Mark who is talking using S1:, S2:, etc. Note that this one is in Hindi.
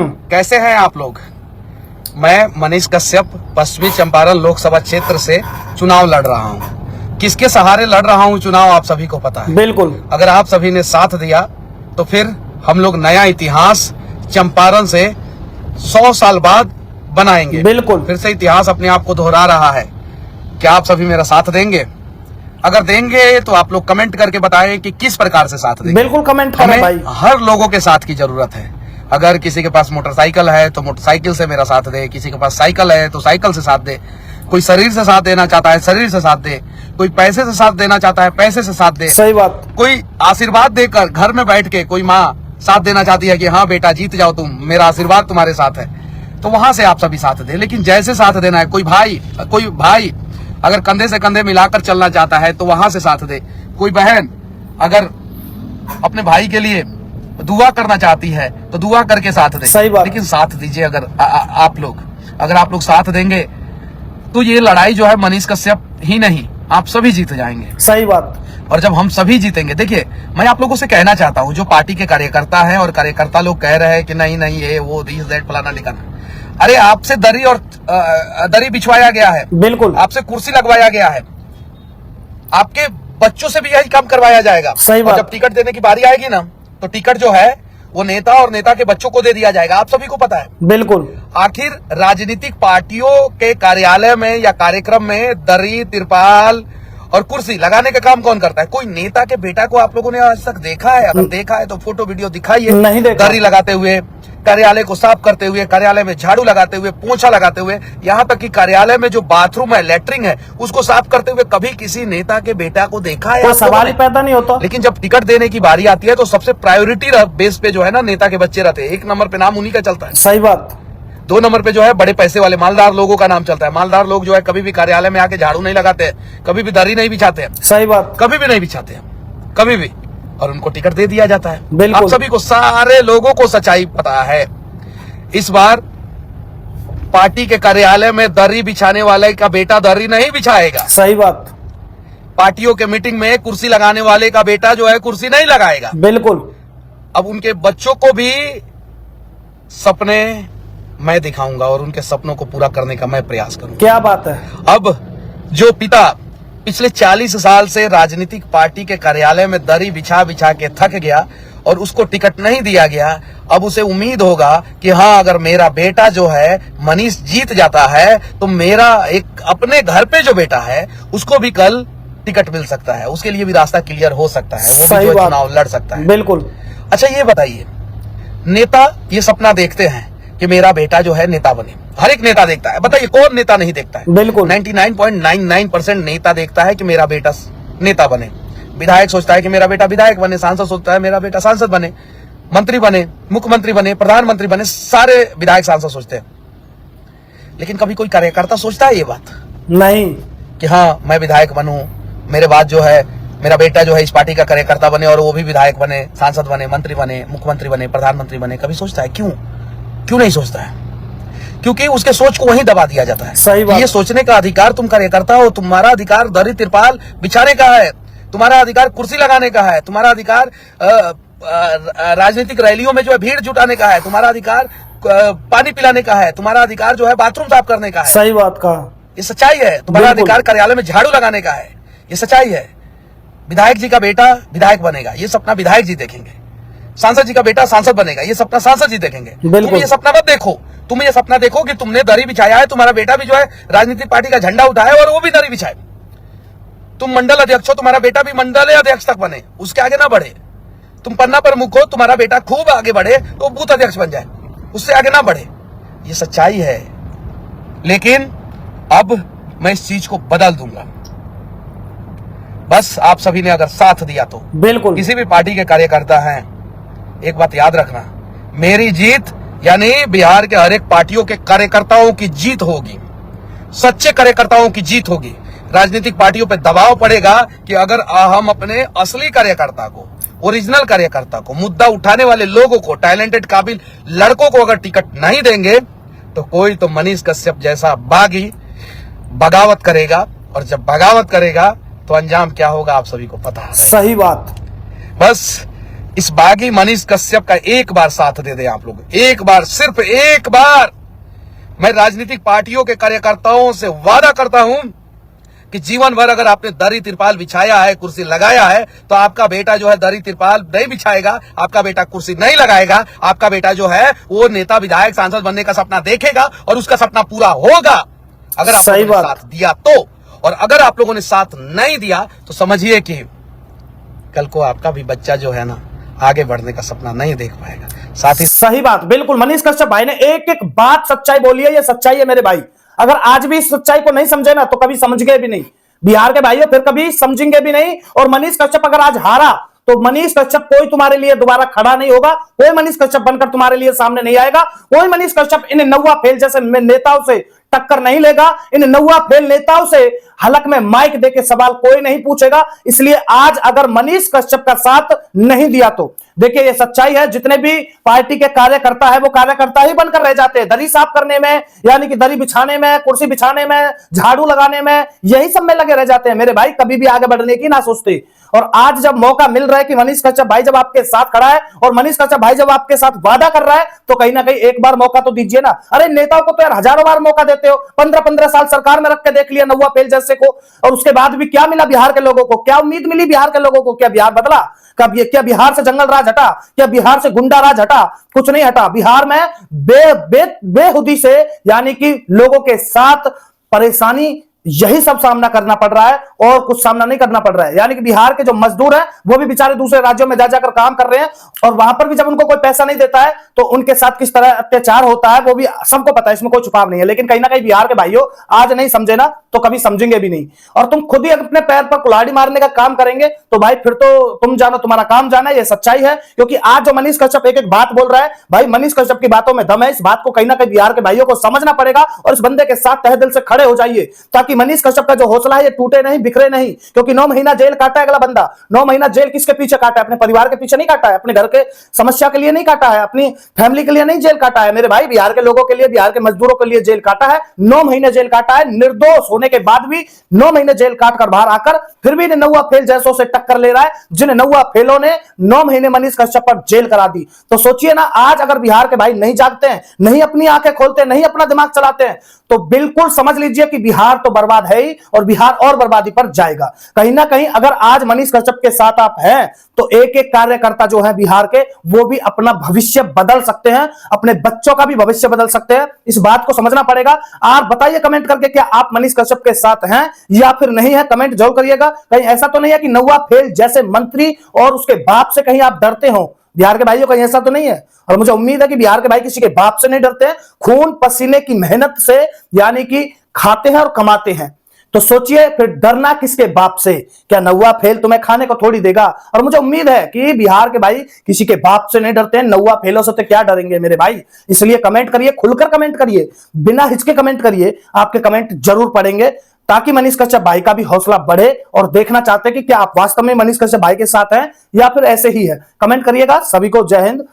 S1: कैसे हैं आप लोग। मैं मनीष कश्यप पश्चिमी चंपारण लोकसभा क्षेत्र से चुनाव लड़ रहा हूं। किसके सहारे लड़ रहा हूं चुनाव आप सभी को पता है।
S2: बिल्कुल।
S1: अगर आप सभी ने साथ दिया तो फिर हम लोग नया इतिहास चंपारण से 100 साल बाद बनाएंगे।
S2: बिल्कुल।
S1: फिर से इतिहास अपने आप को दोहरा रहा है। क्या आप सभी मेरा साथ देंगे? अगर देंगे तो आप लोग कमेंट करके बताएं कि किस प्रकार से साथ देंगे।
S2: बिल्कुल कमेंट करें भाई।
S1: हर लोगों के साथ की जरूरत है। अगर किसी के पास मोटरसाइकिल है तो मोटरसाइकिल से मेरा साथ दे, किसी के पास साइकिल है तो साइकिल से साथ दे, कोई शरीर से साथ देना चाहता है शरीर से साथ दे, कोई पैसे से साथ देना चाहता है पैसे से साथ दे।
S2: सही बात।
S1: कोई आशीर्वाद देकर घर में बैठ के कोई माँ साथ देना चाहती है कि हाँ बेटा जीत जाओ तुम, मेरा आशीर्वाद तुम्हारे साथ है, तो वहां से आप सभी साथ दे। लेकिन जैसे साथ देना है, कोई भाई अगर कंधे से कंधे मिलाकर चलना चाहता है तो वहां से साथ दे। कोई बहन अगर अपने भाई के लिए दुआ करना चाहती है तो दुआ करके साथ दे।
S2: सही बात।
S1: लेकिन साथ दीजिए। अगर आप लोग साथ देंगे तो ये लड़ाई जो है मनीष कश्यप ही नहीं, आप सभी जीत जाएंगे।
S2: सही बात।
S1: और जब हम सभी जीतेंगे, देखिए मैं आप लोगों से कहना चाहता हूं, जो पार्टी के कार्यकर्ता हैं और कार्यकर्ता लोग कह रहे हैं कि नहीं ये वो दिस दैट फलाना निकालना, अरे आपसे दरी बिछवाया गया है।
S2: बिल्कुल।
S1: आपसे कुर्सी लगवाया गया है, आपके बच्चों से भी यही काम करवाया जाएगा।
S2: सही बात।
S1: और जब टिकट देने की बारी आएगी ना तो टिकट जो है वो नेता और नेता के बच्चों को दे दिया जाएगा। आप सभी को पता है।
S2: बिल्कुल।
S1: आखिर राजनीतिक पार्टियों के कार्यालय में या कार्यक्रम में दरी, तिरपाल और कुर्सी लगाने का काम कौन करता है? कोई नेता के बेटा को आप लोगों ने आज तक देखा है? अगर देखा है तो फोटो वीडियो दिखाइए।
S2: नहीं देखा।
S1: दरी लगाते हुए, कार्यालय को साफ करते हुए, कार्यालय में झाड़ू लगाते हुए, पोंछा लगाते हुए, यहाँ तक कि कार्यालय में जो बाथरूम है, लैट्रिन है, उसको साफ करते हुए कभी किसी नेता के बेटा को देखा है?
S2: कोई सवाल ही पैदा नहीं होता।
S1: लेकिन जब टिकट देने की बारी आती है तो सबसे प्रायोरिटी बेस पे जो है ना नेता के बच्चे रहते हैं। 1 नंबर पे नाम उन्हीं का चलता है।
S2: सही बात।
S1: 2 नंबर पे जो है बड़े पैसे वाले मालदार लोगों का नाम चलता है। मालदार लोग जो है कभी भी कार्यालय में आके झाड़ू नहीं लगाते हैं, कभी भी दरी नहीं बिछाते हैं।
S2: सही बात।
S1: कभी भी नहीं बिछाते हैं, कभी भी। और उनको टिकट दे दिया जाता है।
S2: बिल्कुल।
S1: आप सभी को, सारे लोगों को सच्चाई पता है। इस बार पार्टी के कार्यालय में दरी बिछाने वाले का बेटा दरी नहीं बिछाएगा।
S2: सही बात।
S1: पार्टियों के मीटिंग में कुर्सी लगाने वाले का बेटा जो है कुर्सी नहीं लगाएगा।
S2: बिल्कुल।
S1: अब उनके बच्चों को भी सपने मैं दिखाऊंगा और उनके सपनों को पूरा करने का मैं प्रयास करूंगा।
S2: क्या बात है।
S1: अब जो पिता पिछले 40 साल से राजनीतिक पार्टी के कार्यालय में दरी बिछा बिछा के थक गया और उसको टिकट नहीं दिया गया, अब उसे उम्मीद होगा कि हाँ अगर मेरा बेटा जो है मनीष जीत जाता है तो मेरा एक अपने घर पे जो बेटा है उसको भी कल टिकट मिल सकता है, उसके लिए भी रास्ता क्लियर हो सकता है, वो भी जो चुनाव लड़ सकता है।
S2: बिल्कुल।
S1: अच्छा ये बताइए, नेता ये सपना देखते हैं कि मेरा बेटा जो है नेता बने। हर एक नेता देखता है। बताइए कौन नेता नहीं देखता है?
S2: बिल्कुल।
S1: 99.99% नेता देखता है कि मेरा बेटा नेता बने। विधायक सोचता है कि मेरा बेटा विधायक बने, सांसद सोचता है मेरा बेटा सांसद बने, मंत्री बने, मुख्यमंत्री बने, प्रधानमंत्री बने, सारे विधायक सांसद सोचते हैं। लेकिन कभी कोई कार्यकर्ता सोचता है ये बात?
S2: नहीं।
S1: कि हाँ मैं विधायक बनूं, मेरे बाद जो है मेरा बेटा जो है इस पार्टी का कार्यकर्ता बने और वो भी विधायक बने, सांसद बने, मंत्री बने, मुख्यमंत्री बने, प्रधानमंत्री बने। कभी सोचता है? क्यों नहीं सोचता है? क्योंकि उसके सोच को वहीं दबा दिया जाता है।
S2: सही बात।
S1: ये सोचने का अधिकार तुम कार्यकर्ता हो, तुम्हारा अधिकार दरी तिरपाल बिछाने का है, तुम्हारा अधिकार कुर्सी लगाने का है, तुम्हारा अधिकार राजनीतिक रैलियों में जो है भीड़ जुटाने का है, तुम्हारा अधिकार पानी पिलाने का है, तुम्हारा अधिकार जो है बाथरूम साफ करने का है।
S2: सही बात कहा।
S1: ये सच्चाई है। तुम्हारा अधिकार कार्यालय में झाड़ू लगाने का है, ये सच्चाई है। विधायक जी का बेटा विधायक बनेगा, ये सपना विधायक जी देखेंगे। सांसद जी का बेटा सांसद बनेगा, ये सपना सांसद जी देखेंगे। तुम ये सपना मत देखो। तुम ये सपना देखो कि तुमने दरी बिछाया है, तुम्हारा बेटा भी जो है राजनीतिक पार्टी का झंडा उठाए और वो भी दरी बिछाए। तुम मंडल अध्यक्ष हो, तुम्हारा बेटा भी मंडल अध्यक्ष तक बने, उसके आगे ना बढ़े। तुम पन्ना प्रमुख हो, तुम्हारा बेटा खूब आगे बढ़े तो बूथ अध्यक्ष बन जाए, उससे आगे ना बढ़े। ये सच्चाई है। लेकिन अब मैं इस चीज को बदल दूंगा, बस आप सभी ने अगर साथ दिया तो।
S2: बिल्कुल।
S1: किसी भी पार्टी के कार्यकर्ता हैं, एक बात याद रखना, मेरी जीत यानी बिहार के हर एक पार्टियों के कार्यकर्ताओं की जीत होगी, सच्चे कार्यकर्ताओं की जीत होगी। राजनीतिक पार्टियों पे दबाव पड़ेगा कि अगर हम अपने असली कार्यकर्ता को, ओरिजिनल कार्यकर्ता को, मुद्दा उठाने वाले लोगों को, टैलेंटेड काबिल लड़कों को अगर टिकट नहीं देंगे तो कोई तो मनीष कश्यप जैसा बागी बगावत करेगा, और जब बगावत करेगा तो अंजाम क्या होगा आप सभी को पता है।
S2: सही बात।
S1: बस इस बागी मनीष कश्यप का एक बार साथ दे दे आप लोग, एक बार, सिर्फ एक बार। मैं राजनीतिक पार्टियों के कार्यकर्ताओं से वादा करता हूं कि जीवन भर अगर आपने दरी तिरपाल बिछाया है, कुर्सी लगाया है, तो आपका बेटा जो है दरी तिरपाल नहीं बिछाएगा, आपका बेटा कुर्सी नहीं लगाएगा, आपका बेटा जो है वो नेता, विधायक, सांसद बनने का सपना देखेगा और उसका सपना पूरा होगा अगर आप लोगों ने साथ दिया तो। और अगर आप लोगों ने साथ नहीं दिया तो समझिए कि कल को आपका भी बच्चा जो है ना आगे बढ़ने का सपना नहीं देख पाएगा। साथ ही
S2: सही बात, बिल्कुल मनीष कश्यप भाई ने एक एक बात सच्चाई बोली है, ये सच्चाई है मेरे भाई। अगर आज भी इस सच्चाई को नहीं समझे ना तो कभी समझ गए भी नहीं, बिहार के भाइयों फिर कभी समझेंगे भी नहीं। और मनीष कश्यप अगर आज हारा तो मनीष कश्यप कोई तुम्हारे लिए दोबारा खड़ा नहीं होगा, कोई मनीष कश्यप बनकर तुम्हारे लिए सामने नहीं आएगा, कोई मनीष कश्यप इन नौवा फेल जैसे नेताओं से टक्कर नहीं लेगा, इन नौवा फेल नेताओं से हलक में माइक देके सवाल कोई नहीं पूछेगा। इसलिए आज अगर मनीष कश्यप का साथ नहीं दिया तो देखिए ये सच्चाई है, जितने भी पार्टी के कार्यकर्ता है वो कार्यकर्ता ही बनकर रह जाते हैं, दरी साफ करने में, यानी कि दरी बिछाने में, कुर्सी बिछाने में, झाड़ू लगाने में, यही सब में लगे रह जाते हैं मेरे भाई, कभी भी आगे बढ़ने की ना सोचते। और आज जब मौका मिल रहा है कि मनीष कश्यप भाई जब आपके साथ खड़ा है और मनीष कश्यप भाई जब आपके साथ वादा कर रहा है तो कहीं ना कहीं एक बार मौका तो दीजिए ना। अरे नेताओं को तो यार हजारों बार मौका देते हो, 15-15 साल सरकार में रख के देख लिया नौवा फेल जैसे को, और उसके बाद भी क्या मिला बिहार के लोगों को, क्या उम्मीद मिली बिहार के लोगों को? क्या बिहार बदला? क्या बिहार से जंगल राज हटा? क्या बिहार से गुंडा राज हटा? कुछ नहीं हटा। बिहार में बेहुदी से यानी कि लोगों के साथ परेशानी यही सब सामना करना पड़ रहा है और कुछ सामना नहीं करना पड़ रहा है। यानी कि बिहार के जो मजदूर हैं वो भी बेचारे दूसरे राज्यों में जा जाकर काम कर रहे हैं और वहां पर भी जब उनको कोई पैसा नहीं देता है तो उनके साथ किस तरह अत्याचार होता है वो भी सबको पता है, इसमें कोई छुपाव नहीं है। लेकिन कहीं ना कहीं बिहार के भाइयों आज नहीं समझे ना तो कभी समझेंगे भी नहीं, और तुम खुद ही अपने पैर पर कुल्हाड़ी मारने का काम करेंगे तो भाई फिर तो तुम जानो तुम्हारा काम जाना है। ये सच्चाई है, क्योंकि आज जो मनीष कश्यप एक एक बात बोल रहा है भाई, मनीष कश्यप की बातों में दम है। इस बात को कहीं ना कहीं बिहार के भाइयों को समझना पड़ेगा और इस बंदे के साथ तहे दिल से खड़े हो जाइए ताकि मनीष कश्यप का जो हौसला है ये टूटे नहीं, बिखरे नहीं। क्योंकि 9 महीना जेल काटा है अगला बंदा, 9 महीना जेल किसके पीछे काटा है? अपने परिवार के पीछे नहीं काटा है, अपने घर के समस्या के लिए नहीं काटा है, अपनी फैमिली के लिए नहीं जेल काटा है मेरे भाई, बिहार के लोगों के लिए, बिहार के मजदूरों के लिए जेल काटा है। 9 महीने जेल काटा है, निर्दोष होने के बाद भी 9 महीने जेल काट कर बाहर आकर फिर भी नौवा फेल जैसों से टक्कर ले रहा है, जिन नौवा फेलों ने 9 महीने मनीष कश्यप पर जेल करा दी। तो सोचिए ना, आज अगर बिहार के भाई नहीं जागते हैं, नहीं अपनी आंखें खोलते, नहीं अपना दिमाग चलाते हैं तो बिल्कुल समझ लीजिए कि बिहार तो बर्बाद है ही और बिहार और बर्बादी पर जाएगा। कहीं ना कहीं अगर आज मनीष कश्यप के साथ आप हैं तो एक एक कार्यकर्ता जो है बिहार के वो भी अपना भविष्य बदल सकते हैं, अपने बच्चों का भी भविष्य बदल सकते हैं। इस बात को समझना पड़ेगा। आप बताइए कमेंट करके, क्या आप मनीष कश्यप के साथ हैं या फिर नहीं है? कमेंट जरूर करिएगा। कहीं ऐसा तो नहीं है कि नौवा फेल जैसे मंत्री और उसके बाप से कहीं आप डरते हो? बिहार के भाइयों कहीं ऐसा तो नहीं है, और मुझे उम्मीद है कि बिहार के भाई किसी के बाप से नहीं डरते हैं, खून पसीने की मेहनत से यानी कि खाते हैं और कमाते हैं। तो सोचिए फिर डरना किसके बाप से? क्या नौवा फेल तुम्हें खाने को थोड़ी देगा? और मुझे उम्मीद है कि बिहार के भाई किसी के बाप से नहीं डरते हैं, नौवा फेलों से तो क्या डरेंगे मेरे भाई। इसलिए कमेंट करिए, खुलकर कमेंट करिए, बिना हिचके कमेंट करिए, आपके कमेंट जरूर पढ़ेंगे ताकि मनीष कश्यप भाई का भी हौसला बढ़े और देखना चाहते हैं कि क्या आप वास्तव में मनीष कश्यप भाई के साथ हैं या फिर ऐसे ही है। कमेंट करिएगा। सभी को जय हिंद,